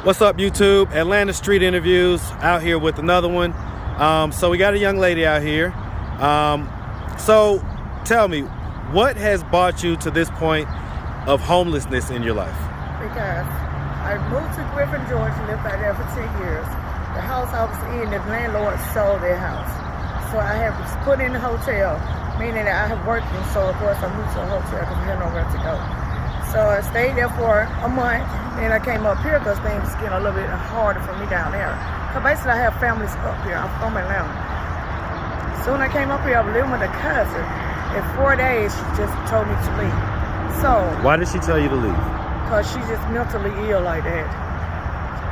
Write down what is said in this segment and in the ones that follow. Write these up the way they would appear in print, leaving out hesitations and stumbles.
What's up, YouTube? Atlanta Street Interviews out here with another one. So we got a young lady out here. So tell me, what has brought you to this point of homelessness in your life? Because I moved to Griffin, Georgia, lived out there for 10 years. The house I was in, the landlord sold their house. So I have put in a hotel, meaning that I have worked, and so of course I moved to a hotel because we had nowhere to go. So I stayed there for a month, and I came up here because things was getting a little bit harder for me down there. Because basically I have families up here. I'm from Atlanta. So when I came up here, I was living with a cousin. In 4 days, she just told me to leave. So why did she tell you to leave? Because she's just mentally ill like that.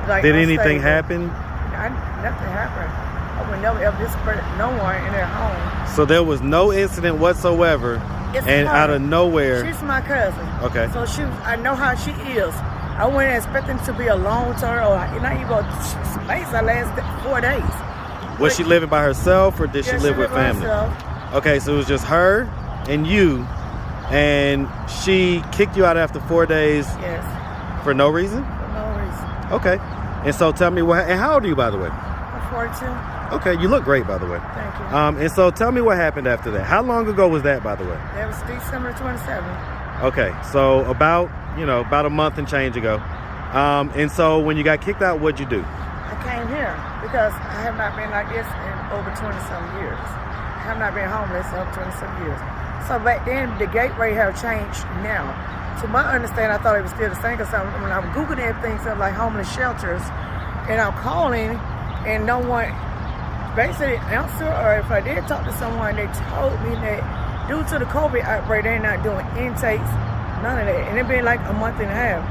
Like, did anything happen? Nothing happened. I would never ever disrespect no one in their home. So there was no incident whatsoever, and her. out of nowhere. She's my cousin. Okay. So I know how she is. I wasn't expecting to be alone to her, or not even space. I lasted 4 days. Was she living by herself, or did she live with family? Herself. Okay, so it was just her and you, and she kicked you out after 4 days. Yes. For no reason? For no reason. Okay. And so tell me and how old are you, by the way? I'm 42. Okay, you look great, by the way. Thank you. And so tell me what happened after that. How long ago was that, by the way? That was December 27th. Okay, so about a month and change ago. And so when you got kicked out, what'd you do? I came here because I have not been like this in over 20-some years. I have not been homeless in over 20-some years. So back then, the gateway have changed now. To my understanding, I thought it was still the same because when I'm Googling everything, stuff like homeless shelters, and I'm calling, and no one basically answer, or if I did talk to someone, they told me that due to the COVID outbreak, they're not doing intakes, none of that. And it's been like a month and a half.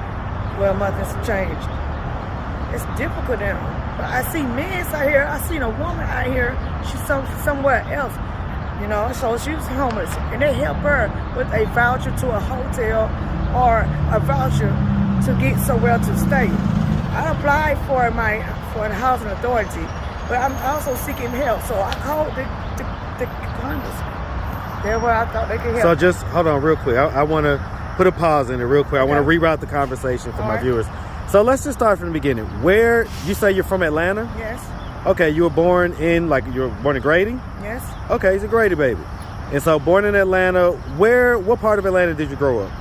Well, a month has changed. It's difficult now. But I see men out here, I seen a woman out here, she's somewhere else, so she was homeless. And they help her with a voucher to a hotel or a voucher to get somewhere to stay. I applied for the housing authority, but I'm also seeking help. So I called the Congress. That's where I thought they could help. So just hold on real quick. I want to put a pause in it real quick. I want to reroute the conversation for my viewers. So let's just start from the beginning. Where you say you're from Atlanta? Yes. Okay, you were born in Grady? Yes. Okay, he's a Grady baby. And so born in Atlanta, what part of Atlanta did you grow up?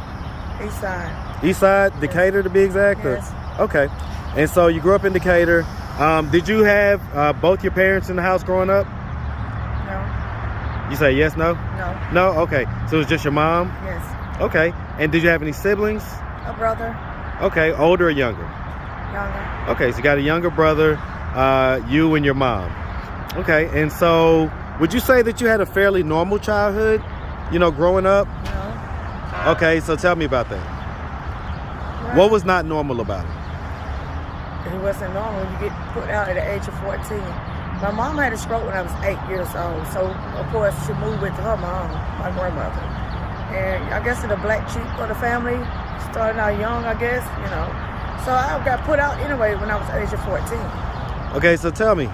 East side. East side, Decatur to be exact? Yes. Okay. And so you grew up in Decatur. Did you have both your parents in the house growing up? No. You say yes, no? No. No? Okay. So it was just your mom? Yes. Okay. And did you have any siblings? A brother. Okay. Older or younger? Younger. Okay. So you got a younger brother, you and your mom. Okay. And so would you say that you had a fairly normal childhood, growing up? No. Okay. So tell me about that. Well, what was not normal about it? It wasn't normal when you get put out at the age of 14. My mom had a stroke when I was 8 years old. So, of course, she moved with her mom, my grandmother. And I guess the black sheep of the family, starting out young, I guess, So I got put out anyway when I was age of 14. Okay, so tell me.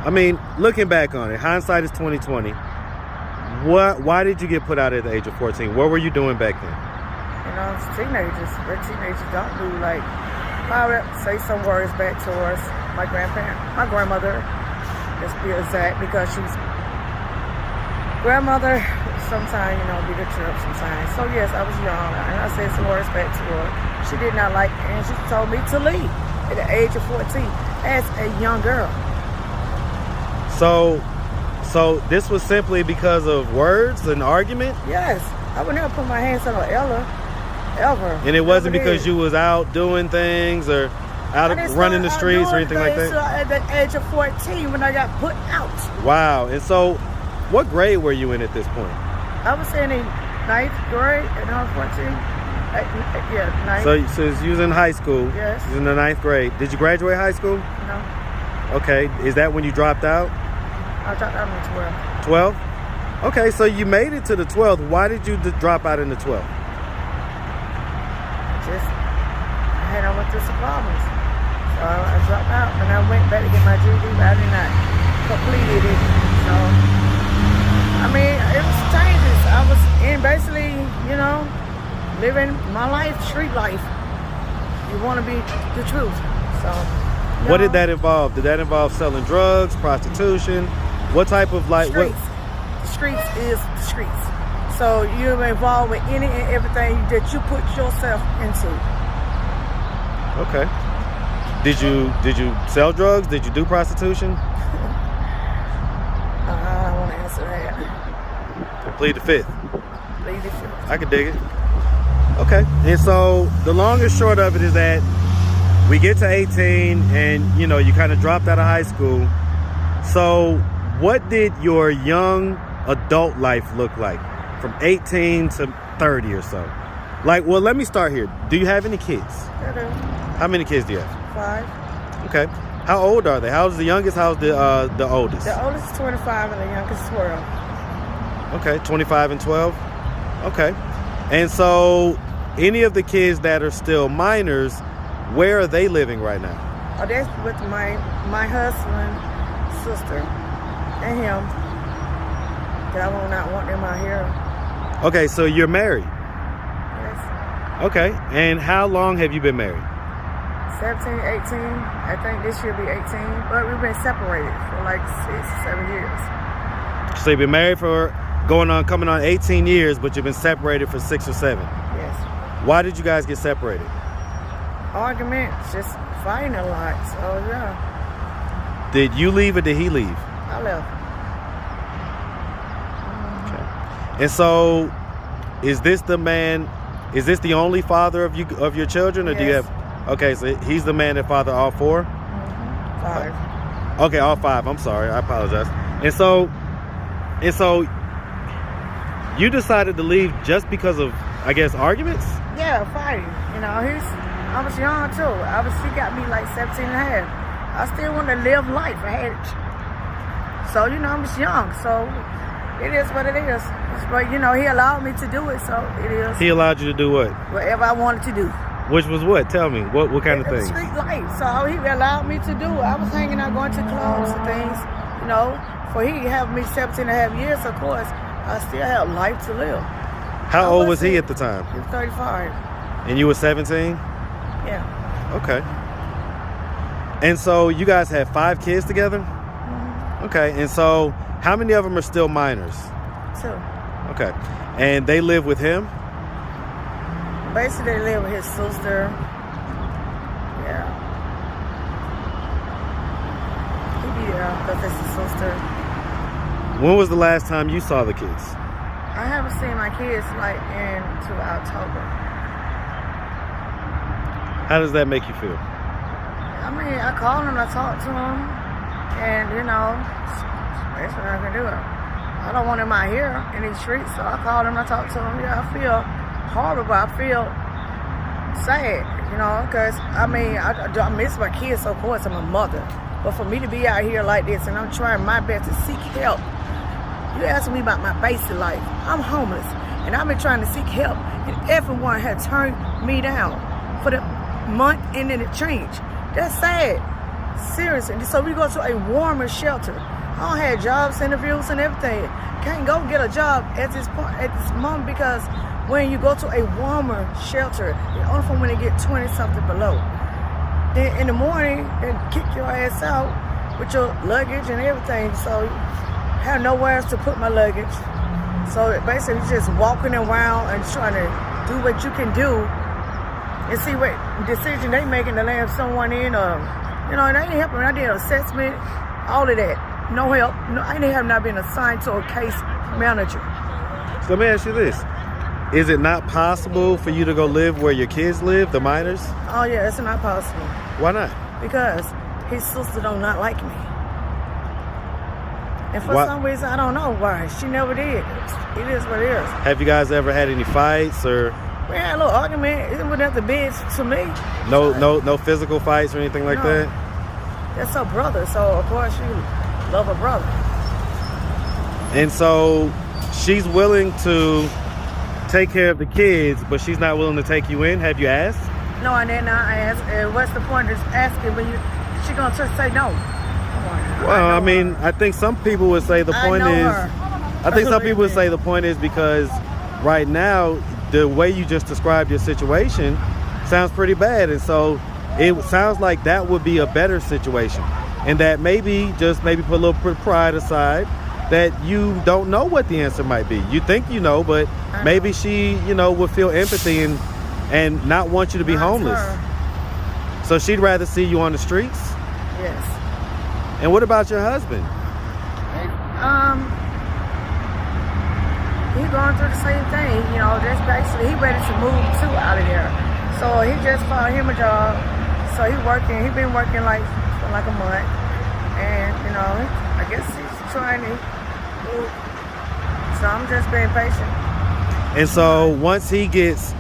I mean, looking back on it, hindsight is 2020. Why did you get put out at the age of 14? What were you doing back then? Teenagers. What teenagers don't do, like, I would say some words back towards my grandmother, let's be exact, because she's grandmother, sometimes, be the trip sometimes. So yes, I was young, and I said some words back to her. She did not like it, and she told me to leave at the age of 14 as a young girl. So this was simply because of words, an argument? Yes, I would never put my hands on her, ever. And it wasn't because you was out doing things or out running the streets or anything like that? At the age of 14 when I got put out. Wow. And so what grade were you in at this point? I was in the 9th grade and I was 14. Yeah, 9th. So you was in high school. Yes. You was in the 9th grade. Did you graduate high school? No. Okay. Is that when you dropped out? I dropped out in the 12. 12? Okay, so you made it to the 12th. Why did you drop out in the 12th? I had went through some problems. So I dropped out and I went back to get my GED, but I did not complete it. So, I mean, it was changes. I was in basically, living my life, street life. You want to be the truth. So, What did that involve? Did that involve selling drugs, prostitution? What type of streets. The streets is the streets. So you're involved with any and everything that you put yourself into. Okay. Did you sell drugs? Did you do prostitution? I don't want to answer that. Plead the fifth. Plead the fifth. I can dig it. Okay. And so the long and short of it is that we get to 18 and, you know, you kind of dropped out of high school. So what did your young adult life look like from 18 to 30 or so? Like, well, let me start here. Do you have any kids? I do. How many kids do you have? 5. Okay. How old are they? How's the youngest? How's the oldest? The oldest is 25 and the youngest is 12. Okay, 25 and 12. Okay. And so any of the kids that are still minors, where are they living right now? Oh, that's with my husband, sister, and him. That I will not want them out here. Okay, so you're married. Yes. Okay. And how long have you been married? 17, 18. I think this year will be 18. But we've been separated for like 6, 7 years. So you've been married for coming on 18 years, but you've been separated for 6 or 7. Yes. Why did you guys get separated? Arguments, just fighting a lot. So yeah. Did you leave or did he leave? I left. And so, is this the only father of your children, or Yes. do you have? Okay, so he's the man that fathered all 4. 5. Okay, all 5. I'm sorry, I apologize. And so, you decided to leave just because of, I guess, arguments? Yeah, fighting. You know, I was young too. He got me like 17 and a half. I still want to live life. I had it. So, you know, I was young. So, it is what it is. But, you know, he allowed me to do it, so it is. He allowed you to do what? Whatever I wanted to do. Which was what? Tell me. What kind of things? Street life. So he allowed me to do it. I was hanging out, going to clubs and things, you know. For he having me 17 and a half years, of course, I still had life to live. How old was he at the time? He was 35. And you were 17? Yeah. Okay. And so you guys have 5 kids together? Mm-hmm. Okay. And so how many of them are still minors? 2. Okay. And they live with him? Basically, they live with his sister. Yeah. He be there because it's his sister. When was the last time you saw the kids? I haven't seen my kids like until October. How does that make you feel? I mean, I call them, I talk to them, and you know, that's what I can do. I don't want them out here in these streets, so I call them, I talk to them. Yeah, I feel horrible, I feel sad, you know, because I mean, I miss my kids, so of course I'm a mother. But for me to be out here like this, and I'm trying my best to seek help. You asking me about my basic life. I'm homeless, and I've been trying to seek help, and everyone had turned me down for the month, and then it changed. That's sad. Seriously. So we go to a warmer shelter. I don't have jobs, interviews, and everything. Can't go get a job at this point, at this moment, because when you go to a warmer shelter, it's only from when they get 20-something below. Then in the morning, they kick your ass out with your luggage and everything. So have nowhere else to put my luggage. So basically just walking around and trying to do what you can do and see what decision they making to land someone in, or you know, and I ain't helping. I did an assessment, all of that. No help. No, I ain't have not been assigned to a case manager. So let me ask you this. Is it not possible for you to go live where your kids live, the minors? Oh yeah, it's not possible. Why not? Because his sister don't not like me. And for Why? some reason, I don't know why. She never did. It is what it is. Have you guys ever had any fights or We had a little argument. It wasn't at the bed to me. no physical fights or anything like No. that? That's her brother, so of course she love her brother. And so she's willing to take care of the kids, but she's not willing to take you in. Have you asked? No, I did not ask. What's the point of asking when she gonna just say no? Well, I mean, I think some people would say the point is, her. I think some people would say the point is because right now, the way you just described your situation sounds pretty bad. And so it sounds like that would be a better situation, and that maybe just maybe put a little pride aside, that you don't know what the answer might be. You think you know, but maybe she, would feel empathy and not want you to be homeless. So she'd rather see you on the streets? Yes. And what about your husband? He going through the same thing, just basically he ready to move too out of there. So he just found him a job. So he been working for like a month. And, I guess he's trying to move. So I'm just being patient. And so once he gets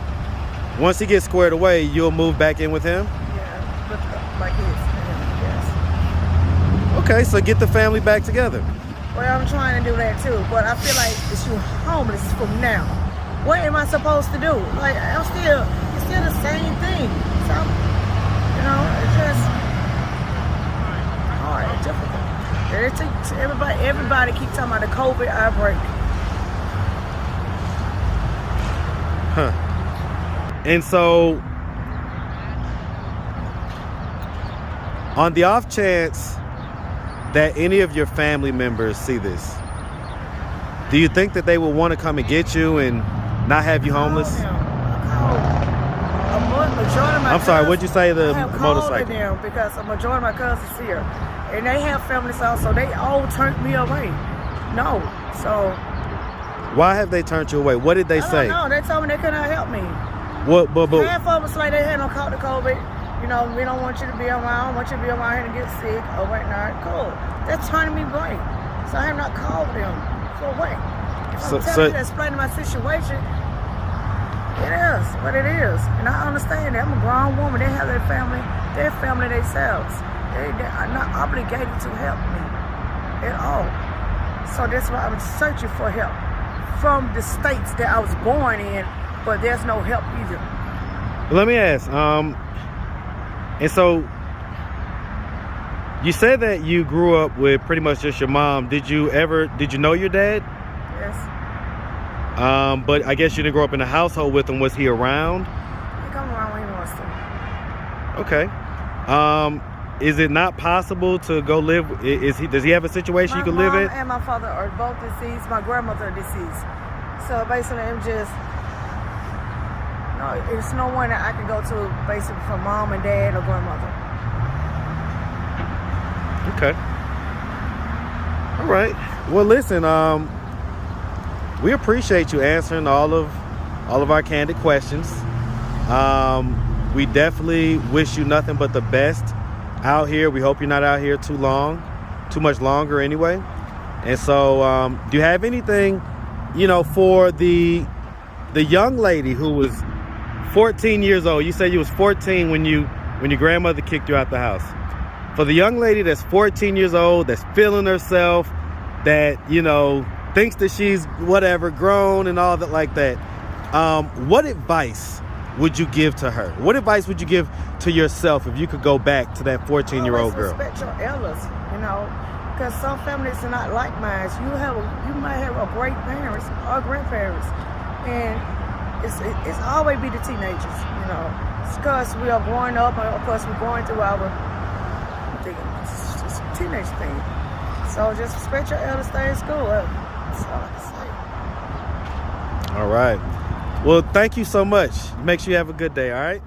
squared away, you'll move back in with him? Yeah, with my kids and him, yes. Okay, so get the family back together. Well, I'm trying to do that too, but I feel like it's you homeless from now. What am I supposed to do? Like, it's still the same thing. So, it's just hard, it's difficult. Everybody keep talking about the COVID outbreak. Huh. And so, on the off chance that any of your family members see this, do you think that they will want to come and get you and not have you homeless? I'm sorry, what'd you say, the motorcycle? Them because a majority of my cousins here, and they have families also, they all turned me away. No, so. Why have they turned you away? What did they say? No, they told me they could not help me. What? But half of them say they had no caught the COVID. We don't want you to be around. Want you to be around here and get sick or whatnot. Cool. That's turning me away. So I have not called them for what? If I'm telling you, explaining my situation, it is what it is. And I understand that. I'm a grown woman. They have their family themselves. They are not obligated to help me at all. So that's why I'm searching for help from the states that I was born in, but there's no help either. Let me ask, and so you said that you grew up with pretty much just your mom. Did you know your dad? Yes. But I guess you didn't grow up in a household with him. Was he around? He come around when he wants to. Okay. Is it not possible to go live? Does he have a situation you can live in? My mom and my father are both deceased. My grandmother is deceased. So basically, it's no one that I can go to basically for mom and dad or grandmother. Okay. All right. Well, listen. We appreciate you answering all of our candid questions. We definitely wish you nothing but the best out here. We hope you're not out here too much longer anyway. And so, do you have anything, for the young lady who was 14 years old? You said you was 14 when your grandmother kicked you out the house. For the young lady that's 14 years old, that's feeling herself, that, thinks that she's whatever, grown and all that like that, what advice would you give to her? What advice would you give to yourself if you could go back to that 14-year-old girl? Respect your elders, because some families are not like mine. You might have a great parents or grandparents, and it's always be the teenagers, It's because we are growing up, and of course we're going through our teenage thing. So just respect your elders, stay in school. That's all I can say. All right. Well, thank you so much. Make sure you have a good day, all right?